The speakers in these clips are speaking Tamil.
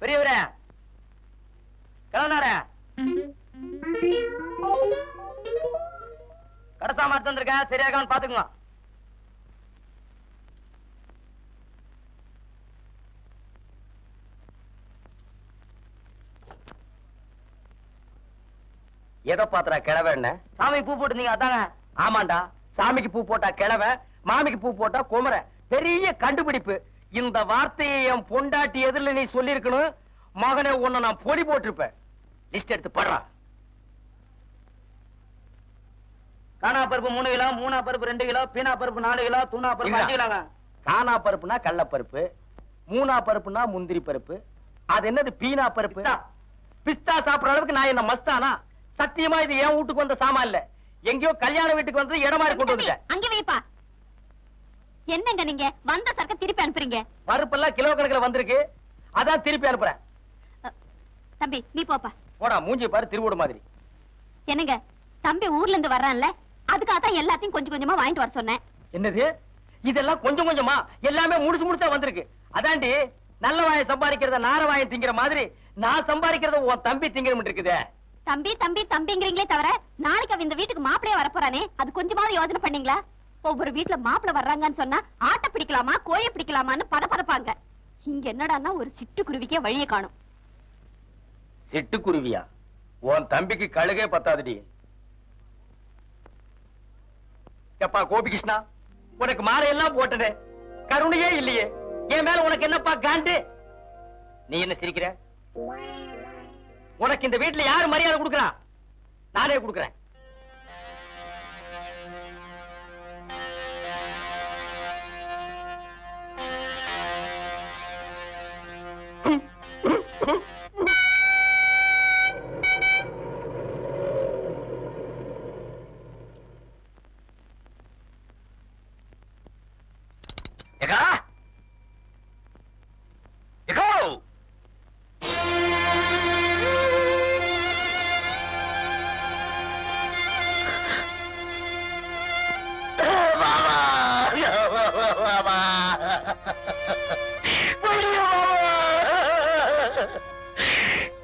பெரியவரே கிளம்புனாரே கடைசா மாட்டு வந்திருக்கேன் சரியாகான்னு பாத்துக்குங்க. எதை பாத்துறா கிழவ என்ன? சாமிக்கு பூ போட்டுருந்தீங்க அதாங்க. ஆமாண்டா, சாமிக்கு பூ போட்டா கிழவ, மாமிக்கு பூ போட்டா குமர. பெரிய கண்டுபிடிப்பு. இந்த வார்த்தையை என் பொண்டாட்டி எதிரில் நீ சொல்லிருக்கணும். மகனே உன்னை நான் பொடி போட்டிருப்பேன். லிஸ்ட் எடுத்து படுறா. காணா பருப்பு 3 கிலோ, மூணா பருப்பு 2 கிலோ, பீனா பருப்பு 4 கிலோ, தூணா பருப்பு 5 கிலோங்க. காணா பருப்புனா கடலைப்பருப்பு, மூணா பருப்புனா முந்திரி பருப்பு. அது என்னது பீனா பருப்பு? பிஸ்தா சாப்பிடுற அளவுக்கு நான் என்ன மஸ்தானா? சத்தியமா இது என் வீட்டுக்கு வந்த சாமான் இல்ல. எங்கயோ கல்யாண வீட்டுக்கு வந்து இடமா கொண்டு வந்துட்டேன். அங்க வைப்பா. என்னங்க நீங்க வந்த சரக்கு திருப்பி அனுப்புறீங்க? பருப்பெல்லாம் கிலோ கணக்குல வந்திருக்கு, அதான் திருப்பி அனுப்புறேன். தம்பி நீ போப்பா. போடா, மூஞ்சி பாரு திருவோடு மாதிரி. என்னங்க தம்பி ஊர்ல இருந்து வர்றான்ல, அதுக்காக தான் எல்லாத்தையும் கொஞ்சம் கொஞ்சமா வாங்கிட்டு வர சொன்னேன். என்னது இதெல்லாம் கொஞ்சம் கொஞ்சமா? எல்லாமே முடிச்சு முடிச்சா வந்திருக்கு. அதாண்டி நல்ல வாயை சம்பாதிக்கிறத நார வாயை திங்கிற மாதிரி நான் சம்பாதிக்கிறத உன் தம்பி திங்கிற இருக்குதே. தம்பி தம்பி தம்பிங்கிறீங்களே தவிர நாளைக்கு அவன் இந்த வீட்டுக்கு மாப்பிளைய வரப்போறானே, அது கொஞ்சமாவது யோசனை பண்ணீங்களா? ஒவ்வொரு வீட்டுல மாப்பிளை வர்றாங்கன்னு சொன்னா ஆட்டை பிடிக்கலாமா கோழி பிடிக்கலாமான்னு பதப்பாங்க. இங்க என்னடான்னா ஒரு சிட்டுக்குருவிக்கே வழியை காணும். சிட்டுக்குருவியா? உன் தம்பிக்கு கழுகே பத்தாதுடி. எப்பா கோபிகிருஷ்ணா, உனக்கு மாலையெல்லாம் போட்டதே கருணையே இல்லையே. என் மேல உனக்கு என்னப்பா காண்டு? நீ என்ன சிரிக்கிற? உனக்கு இந்த வீட்டுல யாரு மரியாதை கொடுக்கறா? நானே கொடுக்கறேன்.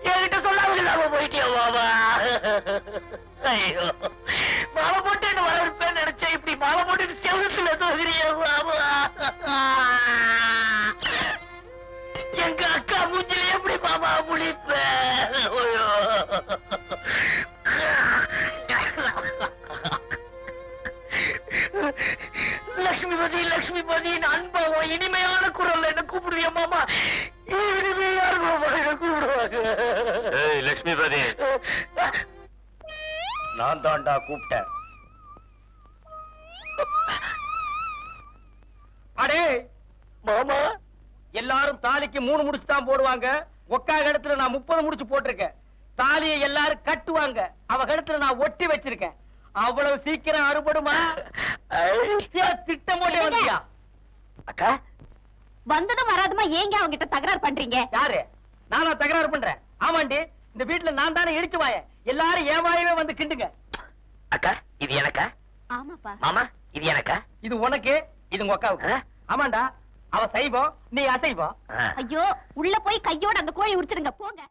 என்கிட்ட சொல்லாம போயிட்டியா பாபா? ஐயோ, மாலை போட்டு வரவேற்பேன்னு நினைச்சேன். இப்படி மாலை போட்டு செவத்துல தோகிறிய பாபா. எங்க அக்கா மூஞ்சில எப்படி பாபா முழிப்ப? லட்சுமிபதி லட்சுமிபதி அன்பாவும் இனிமையான குரல் என்ன கூப்பிடுவிய மாமா? இனிமையான மாமா என்ன கூப்பிடுவாங்க. லட்சுமிபதி நான் தாண்டா கூப்பிட்டேன். அடே மாமா, எல்லாரும் தாலிக்கு 3 முடிச்சு தான் போடுவாங்க. ஒக்கா இடத்துல நான் 30 முடிச்சு போட்டிருக்கேன். தாலியை எல்லாரும் கட்டுவாங்க. அவ இடத்துல நான் ஒட்டி வச்சிருக்கேன். அவ்வளவு சீக்கிரம் அறுபடுமா? திட்டம் போட்டே வந்தியா? அக்கா வந்ததும் வராதுமா ஏங்க அவங்க கிட்ட தகராறு பண்றீங்க? யாரு? நானா தகராறு பண்றேன்? ஆமாண்டி, இந்த வீட்டுல நான் தானே இடிச்சு வாய. எல்லாரும் என் வாயவே வந்து கிண்டுங்க. அக்கா இது எனக்கா? ஆமாப்பா. மாமா இது எனக்கா? இது உனக்கு, இது உங்க அக்காவுக்கு. ஆமாண்டா, அவ சைவம், நீ அசைவம். ஐயோ, உள்ள போய் கையோட அந்த கோழி உரிச்சிருங்க போங்க.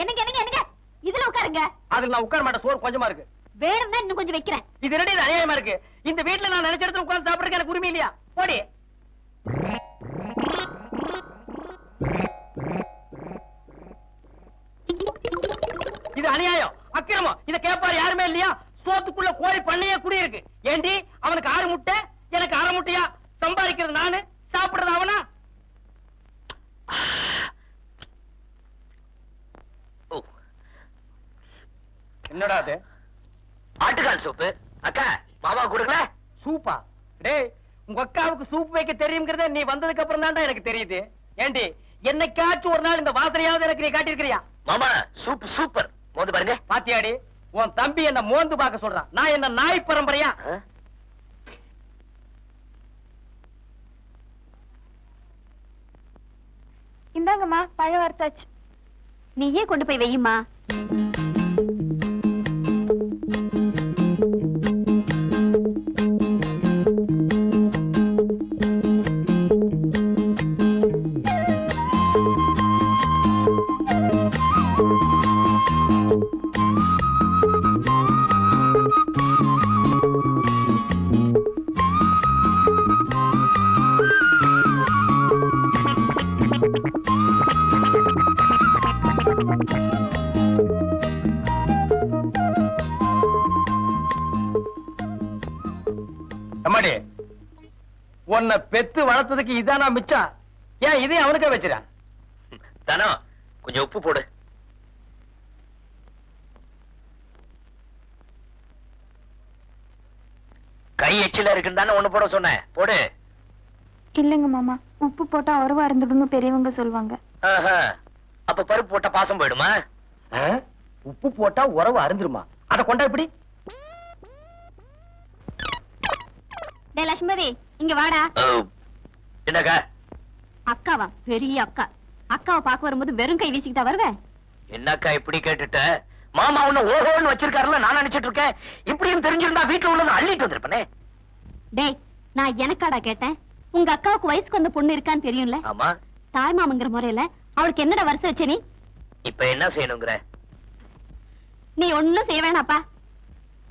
என்னங்க என்னங்க என்னங்க இதுல உட்காருங்க. அதுல நான் உட்கார மாட்டேன், சோறு கொஞ்சமா இருக்கு. வேணும்னா இன்னும் கொஞ்சம் வைக்கிறேன். இது ரெடி அநியாயமா இருக்கு. இந்த வீட்டுல நான் நினைச்ச இடத்துல உட்கார்ந்து சாப்பிடுறதுக்கு எனக்கு உரிமை இல்லையா? போடி. இது அநியாயம், அக்கிரமம். இத கேட்பாரு யாருமே இல்லையா? சோத்துக்குள்ள கோழி பண்ணையே குடி இருக்கு. ஏண்டி அவனுக்கு 6 முட்டை, எனக்கு 1/2 முட்டையா? சம்பாதிக்கிறது நானு, சாப்பிடுறது அவனா? என்னடா அது? ஆட்டுக்கால் சூப்பு. அக்கா மாமா கொடுக்கல. சூப்பா? டேய், உங்க அக்காவுக்கு சூப் வைக்க தெரியுங்கிறத நீ வந்ததுக்கு அப்புறம் தான்டா எனக்கு தெரியுது. ஏண்டி என்னைக்காச்சும் ஒரு நாள் இந்த வாசனையாவது எனக்கு நீ காட்டியிருக்கிறியா? மாமா சூப் சூப்பர். மோந்து பாருங்க. பாத்தியாடி, உன் தம்பி என்ன மோந்து பார்க்க சொல்றான். நான் என்ன நாய் பரம்பரையா? இந்தாங்கம்மா பழம் வறுத்தாச்சு. நீயே கொண்டு போய் வையுமா. அம்மாடி, உன்னை பெத்து வளர்த்ததுக்கு இதானா மிச்சம்? ஏன் இதையும் அவனுக்கே வச்சிடான்? தானோ கொஞ்சம் உப்பு போடு. கை எச்சில இருக்குன்னு தானே ஒண்ணு போட சொன்னேன், போடு. இல்லங்க மாமா, உப்பு போட்டா உறவா இருந்துடுன்னு பெரியவங்க சொல்லுவாங்க. அப்ப பருப்பு போட்டா பாசம் போயிடுமா? உப்பு போட்டா உறவு அருந்துருமா? அத கொண்டா இப்படி. டேய் லட்சுமதி, இங்க வாடா. என்னக்கா? அக்காவா? பெரிய அக்கா. அக்காவை பார்க்க வரும்போது வெறும் கை வீசிக்கிட்டா வருவேன்? என்னக்கா இப்படி கேட்டுட்ட? மாமா உன்ன ஓஹோன்னு வச்சிருக்காருல நான் நினைச்சிட்டு இருக்கேன். இப்படியும் தெரிஞ்சிருந்தா வீட்டுல உள்ளது அள்ளிட்டு வந்திருப்பனே. டேய், நான் எனக்காடா கேட்டேன்? உங்க அக்காவுக்கு வயசுக்கு வந்த பொண்ணு இருக்கான்னு தெரியும்ல? ஆமா. தாய் மாமங்கிற முறையில அவளுக்கு என்னடா வருஷம் வச்ச நீ? இப்ப என்ன செய்யணுங்கிற? நீ ஒண்ணும் செய்ய வேணாப்பா.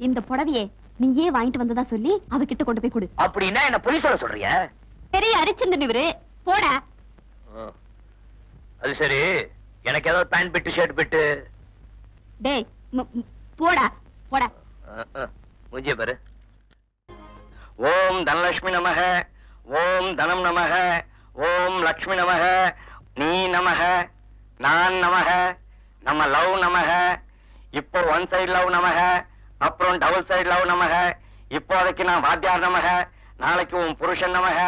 இந்த புடவையே நீயே வாங்கிட்டு வந்ததா சொல்லி அவகிட்ட கொண்டு போய் கொடு. அப்படின்னா என்ன பொய் சொல்ல சொல்றிய? பெரிய அரிச்சந்திரன் இவரு, போடா. அது சரி, எனக்கு ஏதாவது பேண்ட் பிட்டு ஷர்ட் பிட்டு. டேய் போடா போடா. மூஞ்சிய பாரு. ஓம் தனலட்சுமி நமக, ஓம் தனம் நமக, ஓம் லட்சுமி நமக, நீ நமக, நான் நமக, நம்ம லவ் நமக. இப்போ ஒன் சைடு லவ் நமக, அப்புறம் டபுள் சைடு லவ் நமக. இப்போதைக்கு நான் வாத்தியார் நமக, நாளைக்கு உன் புருஷன் நமக.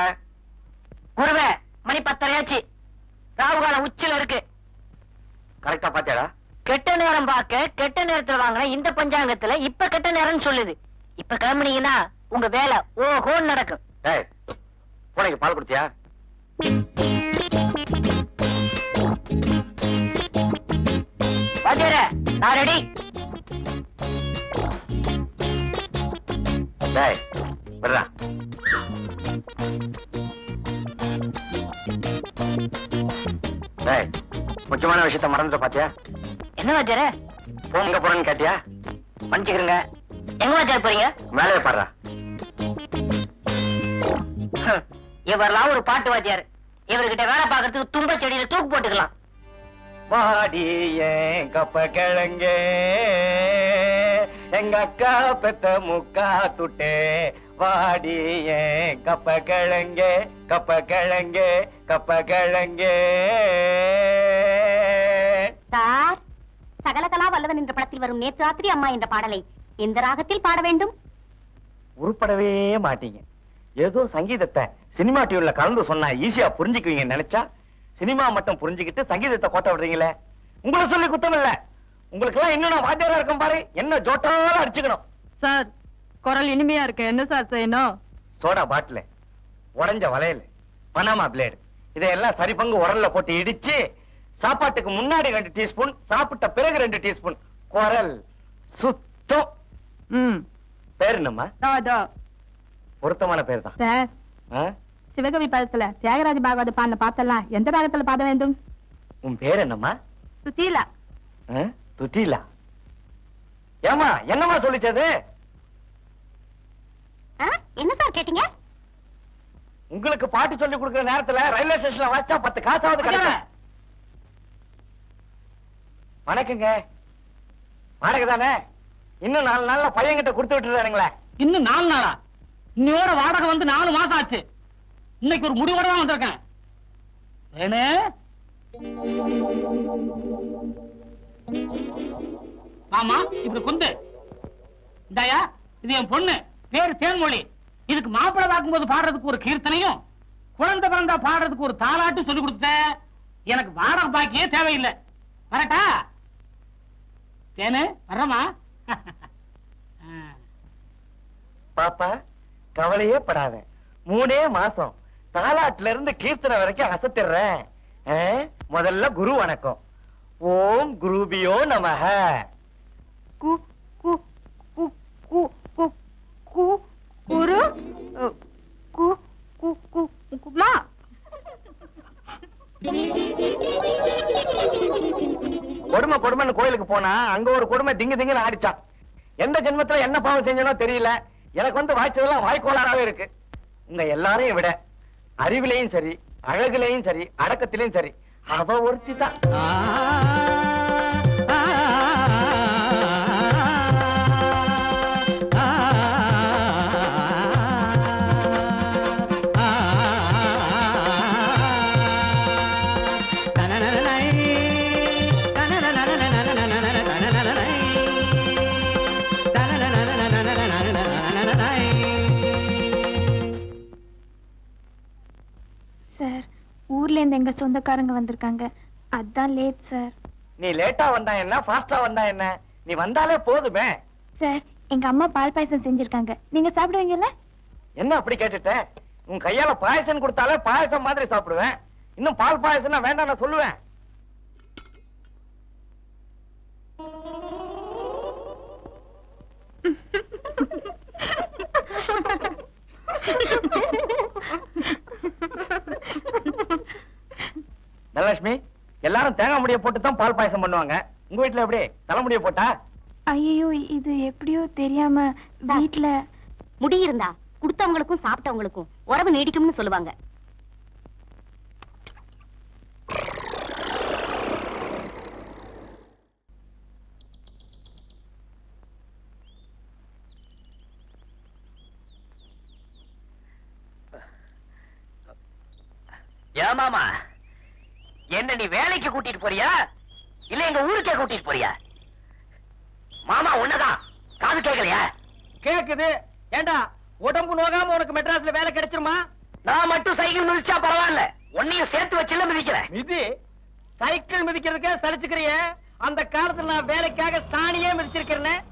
குருவே, மணி 10:30 ராவுகாலம் உச்சில இருக்கு. கரெக்டா பாத்தியாடா? கெட்ட நேரம் பார்க்க கெட்ட நேரத்துல வாங்கின இந்த பஞ்சாங்கத்துல இப்ப கெட்ட நேரம்னு சொல்லுது. இப்ப கிளம்புனீங்கன்னா உங்க வேலை ஓஹோன்னு நடக்கும். ஏய், பூனைக்கு பால் கொடுத்தியா? வாத்தியாரே, நான் ரெடி. டேய், வர்றா. டேய், முக்கியமான விஷயத்த மறந்துட்ட பாத்தியா? என்ன வாத்தியாரே? எங்க போறேன்னு கேட்டியா? மன்னிச்சுக்கிறேங்க. எங்க வாத்தியார் போறீங்க? மேலே பாடுறா. இவரெல்லாம் ஒரு பாட்டு வாத்தியார். இவர்கிட்ட வேலை பார்க்கறதுக்கு தும்ப செடியில தூக்கு போட்டுக்கலாம். வாடி ஏன் கப்ப கிழங்கே, எங்க அக்கா பெத்த முக்கா துட்டே. வாடி ஏன் கப்ப கிழங்கே, கப்ப கிழங்கே, கப்ப கிழங்கே. சார், சகலகலா வல்லவன் என்ற படத்தில் வரும் நேற்று ராத்திரி அம்மா என்ற பாடலை எந்த ராகத்தில் பாட வேண்டும்? உருப்படவே மாட்டீங்க. ஏதோ சங்கீதத்தை சினிமா டியூன்ல கலந்து சொன்னா ஈஸியா புரிஞ்சுக்குவீங்க நினைச்சா சினிமா மட்டும் புரிஞ்சுக்கிட்டு சங்கீதத்தை கோட்ட விடுறீங்களே. உங்களை சொல்லி குத்தம் இல்ல. உங்களுக்கு எல்லாம் இன்னும் வாத்தியாரா இருக்கும் பாரு, என்ன ஜோட்டால அடிச்சுக்கணும். சார், குரல் இனிமையா இருக்கு, என்ன சார் செய்யணும்? சோடா பாட்டில், உடைஞ்ச வளையல், பனாமா பிளேடு, இதையெல்லாம் சரி பங்கு உரல்ல போட்டு இடிச்சு சாப்பாட்டுக்கு முன்னாடி 2 டீஸ்பூன், சாப்பிட்ட பிறகு 2 டீஸ்பூன். குரல் சுத்தம். பேர் என்னம்மா? பொருத்தமான பேர் தான் சார். சிவகவி பதத்துல தியாகராஜ பாகவத பாடின பாத்தெல்லாம் எந்த ராகத்துல பாட வேண்டும்? உன் பேர் என்னம்மா? சுத்தீலா. துத்தீலா. ஏமா என்னம்மா சொல்லிச்சது? என்ன சார் கேட்டீங்க? உங்களுக்கு பாட்டு சொல்லி கொடுக்கிற நேரத்துல ரயில்வே ஸ்டேஷன்ல வாச்சா 10 காசாவது கிடைக்கும். வணக்கங்க. வாடகை தானே? இன்னும் 4 நாள்ல பையன்கிட்ட கொடுத்து விட்டுறானுங்களே. இன்னும் 4 நாளா? இன்னையோட வாடகை வந்து 4 மாசம் ஆச்சு. இன்னைக்கு ஒரு முடிவோட தான் வந்திருக்கேன். மாமா, இப்படி கொண்டு இந்தாயா, இது என் பொண்ணு, பேரு தேன்மொழி. இதுக்கு மாப்பிள்ளை பார்க்கும்போது பாடுறதுக்கு ஒரு கீர்த்தனையும், குழந்தை பிறந்தா பாடுறதுக்கு ஒரு தாலாட்டும் சொல்லி கொடுத்த. எனக்கு வாடகை பாக்கியே தேவையில்லை. வரட்டா? தேனு வர்றமா? பாப்பா, கவலையே படாத. 3 மாசம் தாலாட்டுல இருந்து கீர்த்தனை வரைக்கும் அசத்திடுறேன். முதல்ல குரு வணக்கம். ஓம் குருபியோ நமஹ. குரு கொடுமை கொடுமைன்னு கோயிலுக்கு போனா அங்க ஒரு கொடுமை திங்கு திங்குன்னு ஆடிச்சான். எந்த ஜென்மத்துல என்ன பாவம் செஞ்சனோ தெரியல. எனக்கு வந்து வாய்ச்சதெல்லாம் வாய்க்கோளாராவே இருக்கு. உங்க எல்லாரையும் விட அறிவிலையும் சரி, அழகுலையும் சரி, அடக்கத்திலையும் சரி, அவ ஒருத்தி தான். சொந்தக்காரங்க வந்திருக்காங்க, அதான் லேட் சார். நீ லேட்டா வந்தா என்ன, ஃபாஸ்டா வந்தா என்ன, நீ வந்தாலே போதுமே. சார், எங்க அம்மா பால் பாயசம் செஞ்சிருக்காங்க, நீங்க சாப்பிடுவீங்கல்ல? என்ன அப்படி கேட்டுட்ட? உன் கையால பாயசம் கொடுத்தாலே பாயசம் மாதிரி சாப்பிடுவேன். இன்னும் பால் பாயசம்னா வேண்டாம் நான் சொல்லுவேன். தனலட்சுமி, எல்லாரும் தேங்காய் முடிய போட்டு தான் பால் பாயசம் பண்ணுவாங்க. உங்க வீட்டுல எப்படி தலைமுடிய போட்டா? ஐயோ, இது எப்படியோ தெரியாம வீட்டுல முடி இருந்தா கொடுத்தவங்களுக்கும் சாப்பிட்டவங்களுக்கும் உறவு நீடிக்கும்னு சொல்லுவாங்க. ஏமாமா, என்ன நீ வேலைக்கு கூட்டிட்டு போறியா இல்ல எங்க ஊருக்கே கூட்டிட்டு போறியா? மாமா உன்னதான் காது கேட்கலையா? கேக்குது. ஏண்டா உடம்பு நோகாம உனக்கு மெட்ராஸ்ல வேலை கிடைச்சிருமா? நான் மட்டும் சைக்கிள் மிதிச்சா பரவாயில்ல, உன்னையும் சேர்த்து வச்சுல மிதிக்கிறேன். மிதி சைக்கிள் மிதிக்கிறதுக்கே சலிச்சுக்கிறிய. அந்த காலத்துல நான் வேலைக்காக சாணியே மிதிச்சிருக்கிறேன்.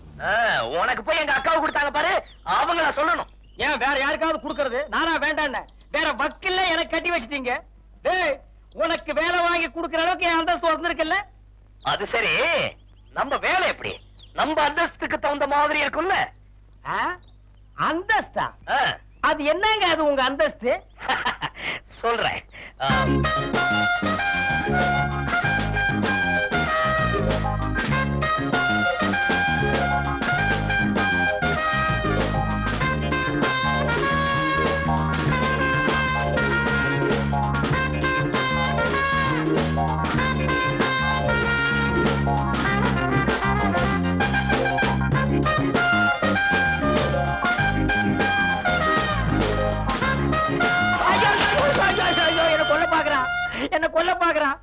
உனக்கு போய் எங்க அக்காவை கொடுத்தாங்க பாரு, அவங்கள சொல்லணும். ஏன் வேற யாருக்காவது கொடுக்கறது? நானா வேண்டான்னு வேற வக்கில்ல எனக்கு கட்டி வச்சிட்டீங்க. டேய், உனக்கு வேலை வாங்கி கொடுக்கற அளவுக்கு என் அந்தஸ்து வந்திருக்குல்ல? அது சரி, நம்ம வேலை எப்படி நம்ம அந்தஸ்துக்கு தகுந்த மாதிரி இருக்கும்ல? அந்தஸ்தா? அது என்னங்க அது உங்க அந்தஸ்து? சொல்றேன். என்ன கொல்ல பாக்குறான்.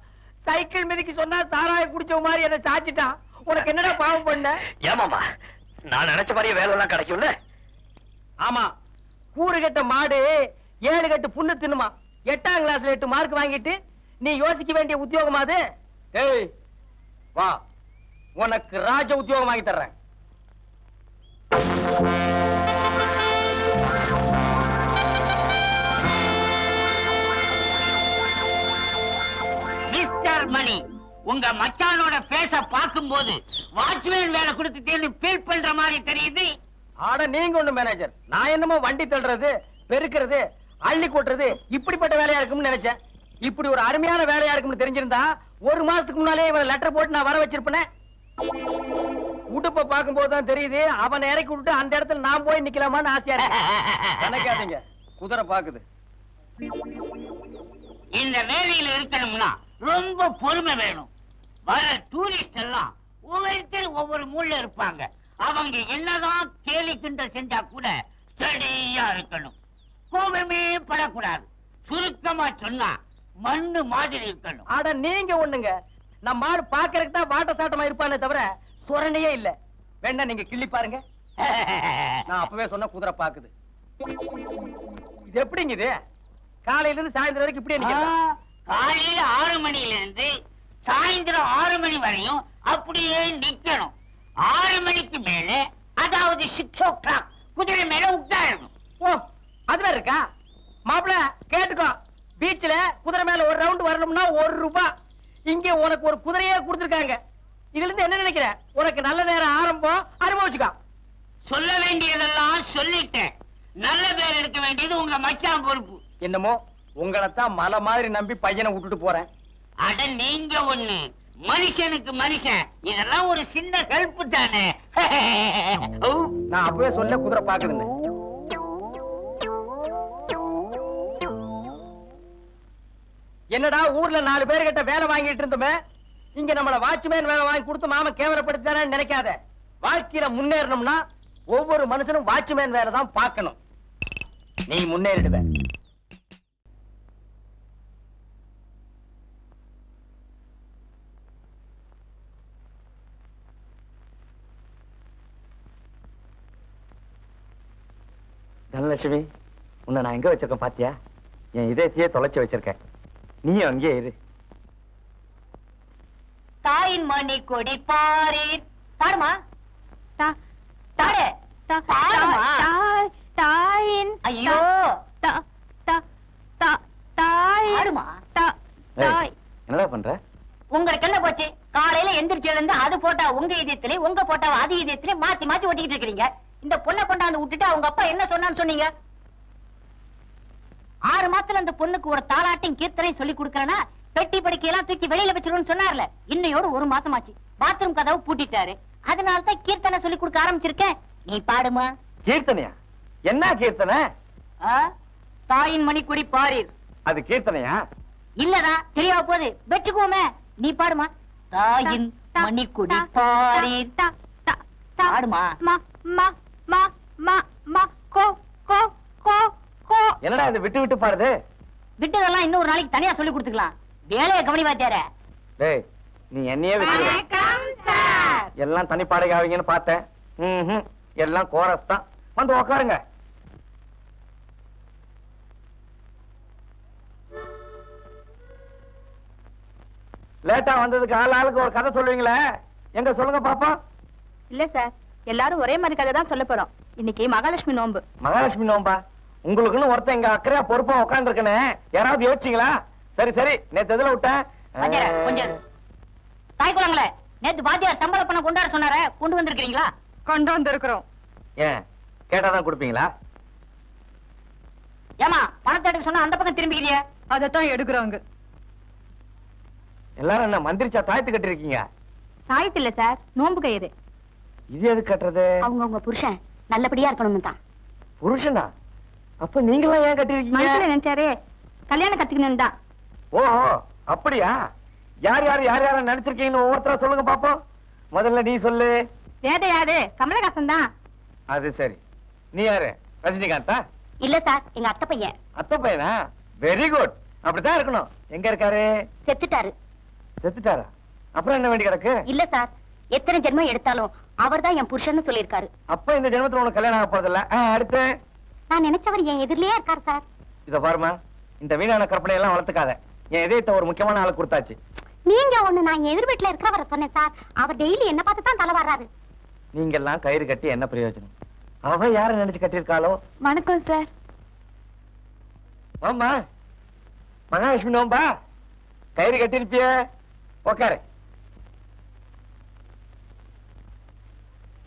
சைக்கிள் மிதிக்கு சொன்னா சாராய குடிச்ச மாதிரி என்ன சாச்சிட்டான். உனக்கு என்னடா பாவம் பண்ண? ஏமாமா, நான் நினைச்ச மாதிரியே வேலை எல்லாம் கிடைக்கும்ல? ஆமா, கூறு கட்ட மாடு 7 கட்டு புண்ணு தின்னுமா. 8ஆம் கிளாஸ்ல 8 மார்க் வாங்கிட்டு நீ யோசிக்க வேண்டிய உத்தியோகம் அது. ஏய் வா, உனக்கு ராஜ உத்தியோகம் வாங்கி தர்றேன். மிஸ்டர் மணி, உங்க மச்சானோட பேச பார்க்கும்போது வாட்ச்மேன் வேலை கொடுத்துட்டேன்னு ஃபீல் பண்ற மாதிரி தெரியுது. ஆட நீங்க ஒண்ணு மேனேஜர், நான் என்னமோ வண்டி தள்ளுறது, பெருக்கிறது, அள்ளி கொட்டுறது இப்படிப்பட்ட வேலையா இருக்கும்னு நினைச்சேன். இப்படி ஒரு அருமையான வேலையா இருக்கும்னு தெரிஞ்சிருந்தா 1 மாசத்துக்கு முன்னாலே இவன் லெட்டர் போட்டு நான் வர வச்சிருப்பேன். உடுப்ப பார்க்கும் போதுதான் தெரியுது அவன் இறக்கி விட்டு அந்த இடத்துல நான் போய் நிக்கலாமான்னு ஆசையா இருக்கு. நினைக்காதீங்க, குதிரை பாக்குது. இந்த வேலையில இருக்கணும்னா ரொம்ப பொறுமை வேணும். வர டூரிஸ்ட் எல்லாம் ஒவ்வொருத்தர் ஒவ்வொரு மூலைல இருப்பாங்க. அவங்க என்னதான் கேலி கிண்டல் செஞ்சா கூட ஸ்டடியா இருக்கணும். கோபமே படக்கூடாது. சுருக்கமா சொன்னா மண்ணு மாதிரி இருக்கணும். ஆட நீங்க ஒண்ணுங்க, நம்ம மாடு பாக்குறதுக்கு தான் வாட்ட சாட்டமா இருப்பானே தவிர சொரணையே இல்ல. வேணா நீங்க கிள்ளி பாருங்க. நான் அப்பவே சொன்ன குதிரை பாக்குது. இது எப்படிங்க இது? காலையில இருந்து சாயந்தரம் வரைக்கும் இப்படியே நிக்கிறதா? காலையில 6 மணில இருந்து சாயந்தரம் 6 மணி வரையும் அப்படியே நிக்கணும். 6 மணிக்கு மேல, அதாவது 6 o'clock குதிரை மேல உட்காரணும். ஓ, அது வேற இருக்கா? மாப்பிள கேட்டுக்கோ, பீச்ல குதிரை மேல ஒரு ரவுண்ட் வரணும்னா 1 ரூபாய். இங்க உனக்கு ஒரு குதிரையே கொடுத்திருக்காங்க. இதுல இருந்து என்ன நினைக்கிற? உனக்கு நல்ல நேரம் ஆரம்பம், அனுபவிச்சுக்கோ. சொல்ல வேண்டியதெல்லாம் சொல்லிட்டேன். நல்ல பேர் எடுக்க வேண்டியது உங்க மச்சான் பொறுப்பு. என்னமோ உங்களைத்தான் மலை மாதிரி நம்பி பையனை விட்டுட்டு போறேன். அட நீங்க ஒண்ணு, மனுஷனுக்கு மனுஷன், இதெல்லாம் ஒரு சின்ன ஹெல்ப் தானே. நான் அப்பவே சொல்ல குதிரை பாக்குதுன்னு. என்னடா ஊர்ல 4 பேர்கிட்ட வேலை வாங்கிட்டு இருந்தோமே, இங்க நம்மள வாட்ச்மேன் வேலை வாங்கி கொடுத்து மாம கேவலப்படுத்தானு நினைக்காத. வாழ்க்கையில முன்னேறணும்னா ஒவ்வொரு மனுஷனும் வாட்ச்மேன் வேலை தான் பார்க்கணும். நீ முன்னேறிடுவ. தனலட்சுமி, உன்னை நான் எங்க வச்சிருக்கேன் பாத்தியா? என் இதயத்தையே தொலைச்சு வச்சிருக்கேன். நீ அங்கே இரு. தாயின் மணி கொடி பாரீர். பாடுமா தாடு. தாயின் ஐயோ தாடுமா என்னடா பண்ற? உங்களுக்கு என்ன போச்சு? காலையில எந்திரிச்சதுல இருந்து அது போட்டா உங்க இதயத்திலே, உங்க போட்டா அது இதயத்திலே மாத்தி மாத்தி ஒட்டிக்கிட்டு இருக்கீங்க. இந்த பொண்ணை கொண்டாந்து விட்டுட்டு அவங்க அப்பா என்ன சொன்னான்னு சொன்னீங்க? 6 மாசத்துல அந்த பொண்ணுக்கு ஒரு தாலாட்டையும் கீர்த்தனையும் சொல்லி கொடுக்கறேன்னா பெட்டி படிக்கையெல்லாம் தூக்கி வெளியில வச்சிருன்னு சொன்னார்ல. இன்னையோடு 1 மாசமாச்சு. பாத்ரூம் கதவு பூட்டிட்டாரு. அதனாலதான் கீர்த்தனை சொல்லி கொடுக்க ஆரம்பிச்சிருக்கேன். நீ பாடுமா. கீர்த்தனையா? என்ன கீர்த்தனை? தாயின் மணிக்குடி பாரீர். அது கீர்த்தனையா? இல்லடா, தெரியாம போகுது. வெச்சுக்குவோமே. நீ பாடுமா. தாயின் மணிக்குடி பாரீர். பாடுமா. என்னடா இது விட்டு விட்டு பாடுது? விட்டதெல்லாம் இன்னொரு நாளைக்கு தனியா சொல்லி கொடுத்துக்கலாம். வேலையை கவனி வாத்தியார. டேய், நீ என்னையே விட்டு எல்லாம் தனி பாடகை ஆவீங்கன்னு பார்த்தேன். எல்லாம் கோரஸ் தான். வந்து உக்காருங்க. லேட்டா வந்ததுக்கு ஆளுக்கு ஒரு கதை சொல்லுவீங்களே, எங்க சொல்லுங்க பாப்போம். இல்ல சார், எல்லாரும் ஒரே மாதிரி கதை தான் சொல்ல போறோம். இன்னைக்கு மகாலட்சுமி நோன்பு. மகாலட்சுமி நோம்பா? உங்களுக்குன்னு ஒருத்தன் இங்க அக்கறையா பொறுப்பா உட்கார்ந்து இருக்கனே, யாராவது யோசிச்சீங்களா? சரி சரி, நேத்து எதுல விட்டேன்? கொஞ்சம் தாய் குளங்களே, நேத்து பாத்தியார் சம்பள பணம் கொண்டாட சொன்னார, கொண்டு வந்திருக்கீங்களா? கொண்டு வந்திருக்கிறோம். ஏன் கேட்டாதான் கொடுப்பீங்களா? ஏமா பணத்தை எடுக்க சொன்னா அந்த பக்கம் திரும்பிக்கிறிய? அதத்தான் எடுக்கிறோங்க. எல்லாரும் என்ன மந்திரிச்சா தாயத்து கட்டி இருக்கீங்க? சாயத்து இல்ல சார், நோன்பு கயிறு. இது எது கட்டுறது? அவங்க புருஷன் நல்லபடியா இருக்கணும்னு தான். புருஷனா? அப்ப நீங்களாம் ஏன் கட்டி இருக்கீங்க? மனசுல நினைச்சாரே கல்யாணம் கத்துக்கணும் தான். ஓஹோ, அப்படியா? யார் யார் யார் யார நினைச்சிருக்கீங்கன்னு ஒவ்வொருத்தரா சொல்லுங்க பாப்போம். முதல்ல நீ சொல்லு. வேத யாரு? கமலஹாசன் தான். அது சரி. நீ யாரு? ரஜினிகாந்தா? இல்ல சார், எங்க அத்தை பையன். அத்தை பையனா? Very good. அப்படித்தான் இருக்கணும். எங்க இருக்காரு? செத்துட்டாரு. செத்துட்டாரா? அப்புறம் என்ன வேண்டி கிடக்கு? இல்ல சார், எத்தனை ஜென்மம் எடுத்தாலும் அவர் தான் என் புருஷன்னு சொல்லியிருக்காரு. அப்ப இந்த ஜென்மத்துல உனக்கு கல்யாணம் ஆக போறதில்ல. அடுத்து? நான் நினைச்சவர் என் எதிரிலேயே இருக்காரு சார். இத பாருமா, இந்த வீணான கற்பனை எல்லாம் வளர்த்துக்காத. என் இதயத்தை ஒரு முக்கியமான ஆளு கொடுத்தாச்சு. நீங்க ஒண்ணு, நான் எதிர் வீட்டுல இருக்கிறவரை சொன்னேன் சார். அவர் டெய்லி என்ன பார்த்து தான் தலை வர்றாரு. நீங்க எல்லாம் கயிறு கட்டி என்ன பிரயோஜனம்? அவ யார நினைச்சு கட்டியிருக்காளோ? வணக்கம் சார். ஆமா, மகாலட்சுமி நோம்பா? கயிறு கட்டிருப்பிய? உக்காரு.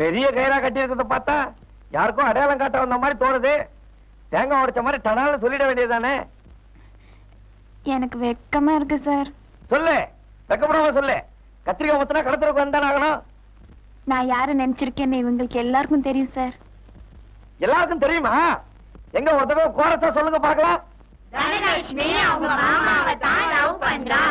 பெரிய கயிறா கட்டி இருக்கிறத பார்த்தா யாருக்கும் அடையாளம் காட்ட வந்த மாதிரி தோணுது. தேங்காய் உடைச்ச மாதிரி டனால சொல்லிட வேண்டியதுதானே? எனக்கு வெக்கமா இருக்கு சார். சொல்லு, வெக்கப்படாம சொல்லு. கத்திரிக்காய் மொத்தனா கடத்துறதுக்கு வந்தானே ஆகணும். நான் யார நினைச்சிருக்கேன்னு இவங்களுக்கு எல்லாருக்கும் தெரியும் சார். எல்லாருக்கும் தெரியுமா? எங்க ஒரு தடவை கோரஸா சொல்லுங்க பாக்கலாம். தனலட்சுமி அவங்க மாமாவை தான் லவ் பண்றா.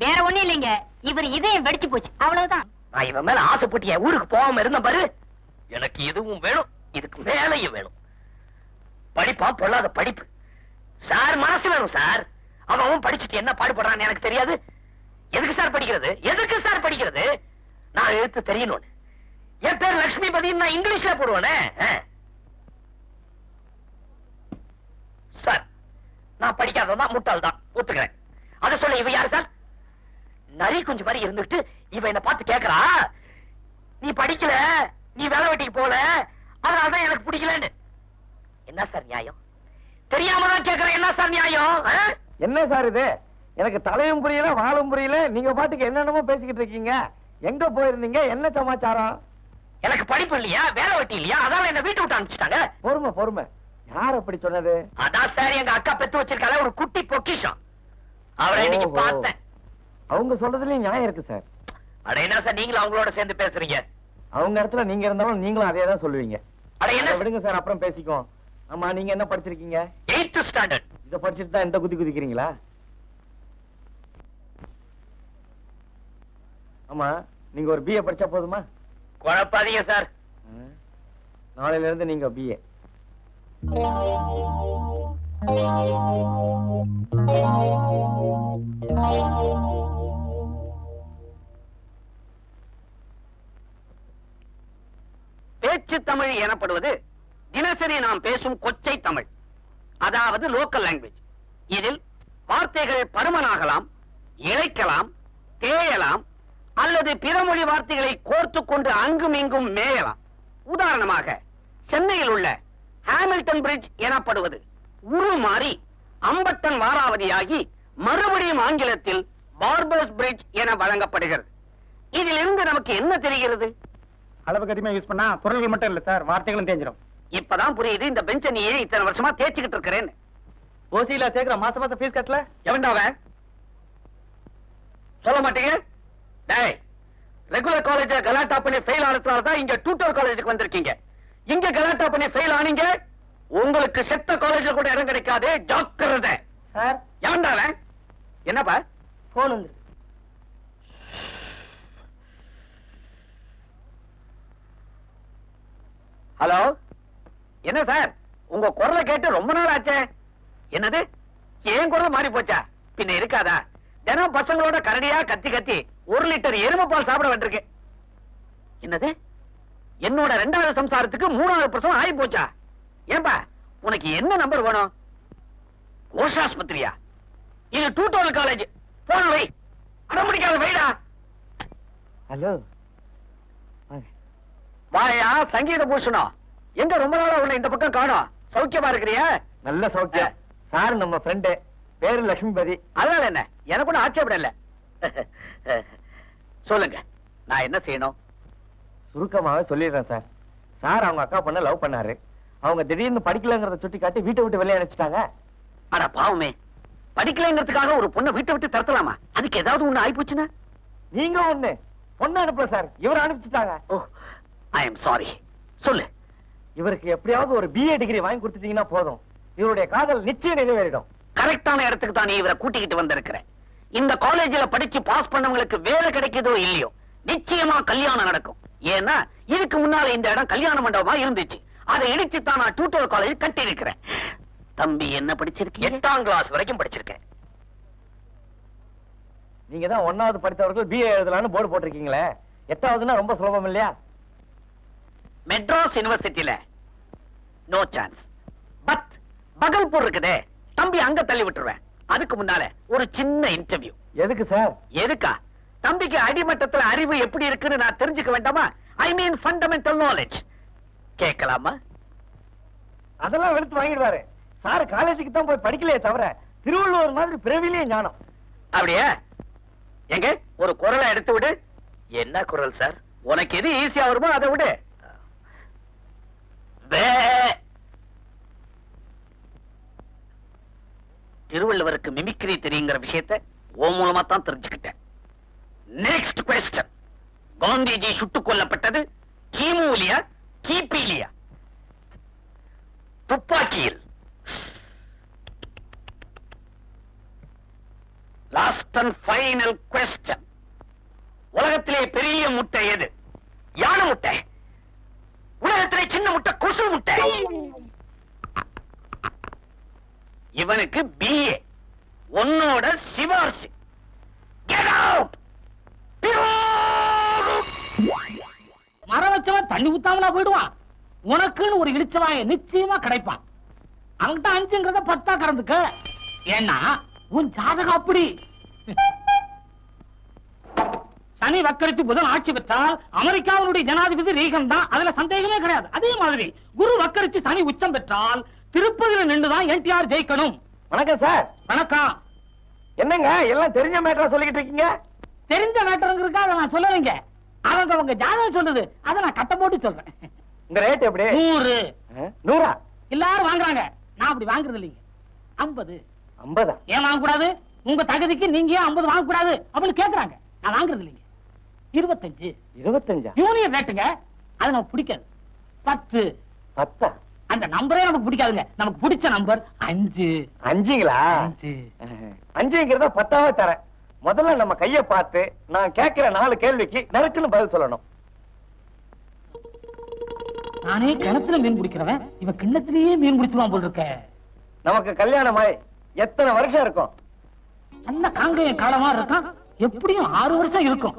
வேற ஒண்ணு இல்லைங்க, இவர் இதயம் வெடிச்சு போச்சு, அவ்வளவுதான். நான் இவன் மேல ஆசைப்பட்டு என் ஊருக்கு போகாம இருந்த பாரு. எனக்கு இதுவும் வேணும், இதுக்கு மேலையும் வேணும். படிப்பா பொல்லாத படிப்பு. சார் மனசு வேணும் சார். அவன் படிச்சுட்டு என்ன பாடுபடுறான்னு எனக்கு தெரியாது. எதுக்கு சார் படிக்கிறது? எதுக்கு சார் படிக்கிறது? நான் எழுத்து தெரியணும். என் பேர் லட்சுமிபதி, நான் இங்கிலீஷ்ல போடுவானே. சார், நான் படிக்காததான் முட்டாள் தான் ஒத்துக்கிறேன். அத சொல்ல இவ யாரு சார்? நரி கொஞ்சம் மாதிரி இருந்துட்டு இவ என்ன பார்த்து கேக்குறா, நீ படிக்கல, நீ வேலை வெட்டிக்கு போல, அதனாலதான் எனக்கு பிடிக்கலன்னு. என்ன சார் நியாயம்? தெரியாம தான் கேக்குறேன். என்ன சார் நியாயம்? என்ன சார் இது? எனக்கு தலையும் புரியல, வாழும் புரியல. நீங்க பாட்டுக்கு என்னென்னமோ பேசிக்கிட்டு இருக்கீங்க. எங்க போயிருந்தீங்க? என்ன சமாச்சாரம்? எனக்கு படிப்பு இல்லையா, வேலை வெட்டி இல்லையா, அதால என்ன வீட்டு விட்டு அனுப்பிச்சிட்டாங்க. பொறுமை பொறுமை. யார் அப்படி சொன்னது? அதான் சார் எங்க அக்கா பெத்து வச்சிருக்கால ஒரு குட்டி பொக்கிஷம். அவரை இன்னைக்கு பார்த்தேன். அவங்க சொல்றதுலயும் நியாயம் இருக்கு சார். அட என்ன சார், நீங்களும் அவங்களோட சேர்ந்து பேசுறீங்க? அவங்க இடத்துல நீங்க இருந்தாலும் நீங்களும் அதே தான் சொல்லுவீங்க. அட என்ன விடுங்க சார், அப்புறம் பேசிக்குவோம். ஆமா, நீங்க என்ன படிச்சிருக்கீங்க? 8th standard. இத படிச்சிட்டு தான் இந்த குதி குதிக்கிறீங்களா? ஆமா, நீங்க ஒரு பிஏ படிச்சா போதுமா? குழப்பாதீங்க சார். நாளையில இருந்து நீங்க பிஏ. பேச்சு தமிழ் எனப்படுவது தினசரி நாம் பேசும் கொச்சை தமிழ், அதாவது லோக்கல் லாங்குவேஜ். இதில் வார்த்தைகள் பருமனாகலாம், இழைக்கலாம், தேயலாம், அல்லது பிற மொழி வார்த்தைகளை கோர்த்து கொண்டு அங்கும் இங்கும் மேயலாம். உதாரணமாக, சென்னையில் உள்ள ஹாமில்டன் பிரிட்ஜ் எனப்படுவது உருமாறி அம்பட்டன் வாராவதியாகி மறுபடியும் ஆங்கிலத்தில் பார்பர்ஸ் பிரிட்ஜ் என வழங்கப்படுகிறது. இதிலிருந்து நமக்கு என்ன தெரிகிறது? அளவுக்கு அதிகமா யூஸ் பண்ணா பொருள்கள் மட்டும் இல்ல சார், வார்த்தைகளும் தேஞ்சிடும். இப்பதான் புரியுது இந்த பெஞ்ச நீ ஏன் இத்தனை வருஷமா தேய்ச்சிக்கிட்டு இருக்கிறேன்னு. ஓசியில சேர்க்கிற மாசம் மாசம் ஃபீஸ் கட்டல எவன்டாவ சொல்ல மாட்டீங்க? டேய், ரெகுலர் காலேஜ் கலாட்டா பண்ணி ஃபெயில் ஆனதுனால தான் இங்க டியூட்டர் காலேஜுக்கு வந்திருக்கீங்க. இங்க கலாட்டா பண்ணி ஃபெயில் ஆனீங்க, உங்களுக்கு செத்த காலேஜ்ல கூட இடம் கிடைக்காது. ஜாக்கிரதை. சார். எவன்டாவ? என்னப்பா? போன் வந்து. ஹலோ, என்ன சார், உங்க குரலை கேட்டு ரொம்ப நாள் ஆச்சே. என்னது, ஏன் குரல் மாறி போச்சா? பின்ன இருக்காதா? தினம் பசங்களோட கரடியா கத்தி கத்தி 1 லிட்டர் எருமை பால் சாப்பிட வேண்டியிருக்கு. என்னது, என்னோட 2வது சம்சாரத்துக்கு 3வது பிரசவம் ஆகி போச்சா? ஏன்பா, உனக்கு என்ன நம்பர் வேணும்? கோஷாஸ்பத்திரியா? இது டியூட்டோரியல் காலேஜ். போன வை, அடம்பிடிக்காத வைடா. ஹலோ வாயா சங்கீத பூஷணம், எங்க ரொம்ப நாளா உன்னை இந்த பக்கம் காணோம். சௌக்கியமா இருக்கிறியா? நல்ல சௌக்கியம் சார். நம்ம ஃப்ரெண்டு பேரு லட்சுமிபதி. அதனால என்ன, எனக்கு ஒன்னும் ஆட்சேபம் இல்ல. சொல்லுங்க, நான் என்ன செய்யணும்? சுருக்கமாவே சொல்லிடுறேன் சார். சார் அவங்க அக்கா பொண்ண லவ் பண்ணாரு. அவங்க திடீர்னு படிக்கலங்கிறத சுட்டி காட்டி வீட்டை விட்டு வெளியே அனுப்பிச்சிட்டாங்க. அட பாவமே, படிக்கலைங்கிறதுக்காக ஒரு பொண்ணை வீட்டை விட்டு தரத்தலாமா? அதுக்கு ஏதாவது ஒண்ணு ஆயிப்போச்சுன்னா? நீங்க ஒண்ணு பொண்ணு அனுப்பல சார், இவர் அனுப்பிச்சிட்டாங்க. ஓ, ஐ எம் சாரி. சொல்லு. இவருக்கு எப்படியாவது ஒரு BA டிகிரி வாங்கி கொடுத்துட்டீங்கன்னா போதும், இவருடைய காதல் நிச்சயம் நிறைவேறிடும். கரெக்டான இடத்துக்கு தான் நீ இவரை கூட்டிக்கிட்டு வந்திருக்கிற. இந்த காலேஜ்ல படிச்சு பாஸ் பண்ணவங்களுக்கு வேலை கிடைக்குதோ இல்லையோ, நிச்சயமா கல்யாணம் நடக்கும். ஏன்னா இதுக்கு முன்னால இந்த இடம் கல்யாண மண்டபமா இருந்துச்சு. அதை இடிச்சு தான் நான் டியூட்டோரியல் காலேஜ் கட்டி இருக்கிறேன். தம்பி என்ன படிச்சிருக்கீங்க? 8ஆம் கிளாஸ் வரைக்கும் படிச்சிருக்கேன். நீங்க தான் 1வது படித்தவர்கள் BA எழுதலாம்னு போர்டு போட்டிருக்கீங்களே, 8வதுன்னா ரொம்ப சுலபம் இல்லையா? மெட்ராஸ் யூனிவர்சிட்டியில நோ சான்ஸ். பட் பகல்பூர் இருக்குதே, தம்பி அங்க தள்ளி விட்டுருவேன். அதுக்கு முன்னால ஒரு சின்ன இன்டர்வியூ. எதுக்கு சார்? எதுக்கா? தம்பிக்கு அடிமட்டத்துல அறிவு எப்படி இருக்குன்னு நான் தெரிஞ்சுக்க வேண்டாமா? ஐ மீன் ஃபண்டமெண்டல் நாலேஜ். கேட்கலாமா? அதெல்லாம் எடுத்து வாங்கிடுவாரு சார். காலேஜுக்கு தான் போய் படிக்கலையே தவிர திருவள்ளுவர் மாதிரி பிறவிலேயே ஞானம். அப்படியே? எங்க ஒரு குரலை எடுத்து விடு. என்ன குரல் சார்? உனக்கு எது ஈஸியா வருமோ அதை விடு. திருவள்ளுவருக்கு மிமிக்ரி தெரியுங்கிற விஷயத்தை ஓ மூலமா தான் தெரிஞ்சுக்கிட்டேன். Next question. காந்திஜி சுட்டுக் கொல்லப்பட்டது கிமுலியா கிபிலியா? துப்பாக்கியில். Last and final question. உலகத்திலே பெரிய முட்டை எது? யானை முட்டை. உலகத்திலே சின்ன முட்டை கொசு முட்டை. இவனுக்கு BA, உன்னோட சிபார்சு. Get out! மரம் வச்சவன் தண்ணி ஊத்தாமலா போயிடுவான். உனக்குன்னு ஒரு இடிச்சவாய நிச்சயமா கிடைப்பான். அவன்கிட்ட 5ங்கிறத 10ஆ கறந்துக்க. ஏன்னா உன் ஜாதகம் அப்படி. சனி வக்கரித்து புதன் ஆட்சி பெற்றால் அமெரிக்காவுடைய ஜனாதிபதி ரீகன் தான், அதுல சந்தேகமே கிடையாது. அதே மாதிரி குரு வக்கரித்து சனி உச்சம் பெற்றால் திருப்பதியில நின்றுதான் NTR ஜெயிக்கணும். வணக்கம் சார். வணக்கம். என்னங்க எல்லாம் தெரிஞ்ச மேட்டரா சொல்லிக்கிட்டு இருக்கீங்க? தெரிஞ்ச மேட்டருங்கிறதுக்காக அதை நான் சொல்லலைங்க. அவங்க அவங்க ஜாதகம் சொல்லுது, அதை நான் கட்ட போட்டு சொல்றேன். உங்க ரேட் எப்படி? 100. 100? எல்லாரும் வாங்குறாங்க, நான் அப்படி வாங்குறது இல்லைங்க. 50. 50? ஏன் வாங்க கூடாது? உங்க தகுதிக்கு நீங்க ஏன் 50 வாங்க கூடாது அப்படின்னு கேக்குறாங்க. நான் வாங்குறது இல்லைங்க. 25. 25? யூனியன் ரேட்டுங்க, அது நமக்கு பிடிக்காது. 10. 10? அந்த நம்பரே நமக்கு பிடிக்காதுங்க. நமக்கு பிடிச்ச நம்பர் 5. 5ங்களா? 5ங்கிறத 10ஆவே தரேன். முதல்ல நம்ம கைய பார்த்து நான் கேட்கிற 4 கேள்விக்கு நறுக்குன்னு பதில் சொல்லணும். நானே கிணத்துல மீன் பிடிக்கிறவன், இவன் கிண்ணத்திலேயே மீன் பிடிச்சுவான் போல் இருக்க. நமக்கு கல்யாணமாய் எத்தனை வருஷம் இருக்கும்? நல்ல காங்கைய காலமா இருக்கான். எப்படியும் 6 வருஷம் இருக்கும்.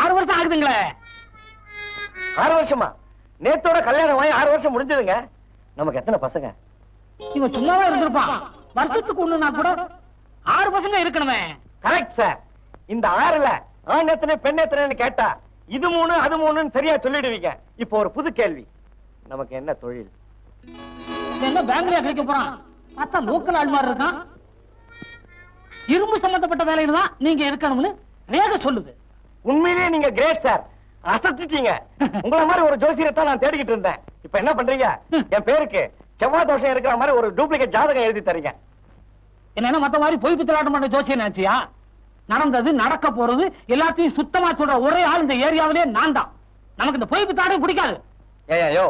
6 வருஷம் ஆகுதுங்களே. 6 வருஷமா? நேத்தோட கல்யாணமாய் 6 வருஷம் முடிஞ்சதுங்க. நமக்கு எத்தனை பசங்க? இவன் சும்மாவே இருந்திருப்பான். வருஷத்துக்கு ஒண்ணுனா கூட 6 பசங்க இருக்கணுமே. Correct sir. இந்த 6ல ஆண் எத்தனை பெண் எத்தனைன்னு கேட்டா இது 3 அது 3ன்னு சரியா சொல்லிடுவீங்க. இப்போ ஒரு புது கேள்வி, நமக்கு என்ன தொழில்? என்ன பேங்க்லயா கிடைக்க போறான்? பார்த்தா லோக்கல் ஆள் மாதிரி இருக்கான். இரும்பு சம்பந்தப்பட்ட வேலையில தான் நீங்க இருக்கணும்னு வேக சொல்லுது. உண்மையிலேயே நீங்க கிரேட் சார், அசத்திட்டீங்க. உங்கள மாதிரி ஒரு ஜோசியரை நான் தேடிக்கிட்டு இருந்தேன். இப்ப என்ன பண்றீங்க? என் பேருக்கு செவ்வாய் தோஷம் இருக்கிற மாதிரி ஒரு டூப்ளிகேட் ஜாதகம் எழுதி தரீங்க. என்ன மத்த மாதிரி பொய் பித்தலாட்டம் பண்ண ஜோசியம் நினைச்சியா? நடந்தது நடக்க போறது எல்லாத்தையும் சுத்தமா சொல்ற ஒரே ஆள் இந்த ஏரியாவிலே நான் தான். நமக்கு இந்த பொய் பித்தாட்டம் பிடிக்காது. ஏயோ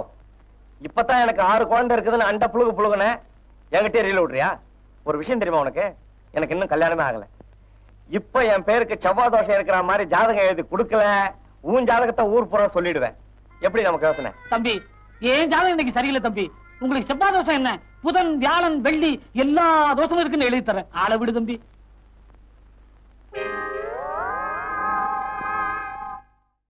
இப்பதான் எனக்கு 6 குழந்தை இருக்குதுன்னு அண்ட புழுகுன என்கிட்டே ரீல் விடுறியா? ஒரு விஷயம் தெரியுமா உனக்கு? எனக்கு இன்னும் கல்யாணமே ஆகல. இப்ப என் பேருக்கு செவ்வாய் தோஷம் இருக்கிற மாதிரி ஜாதகம் எழுதி கொடுக்கல, உன் ஜாதகத்தை ஊர் பூரா சொல்லிடுவேன். எப்படி நமக்கு யோசனை? தம்பி, ஏன் ஜாதகம் இன்னைக்கு சரியில்லை தம்பி. உங்களுக்கு செவ்வாய் தோஷம் என்ன? புதன், வியாழன், வெள்ளி எல்லா தோஷமும் இருக்குன்னு எழுதி தரேன். ஆளை விடு தம்பி.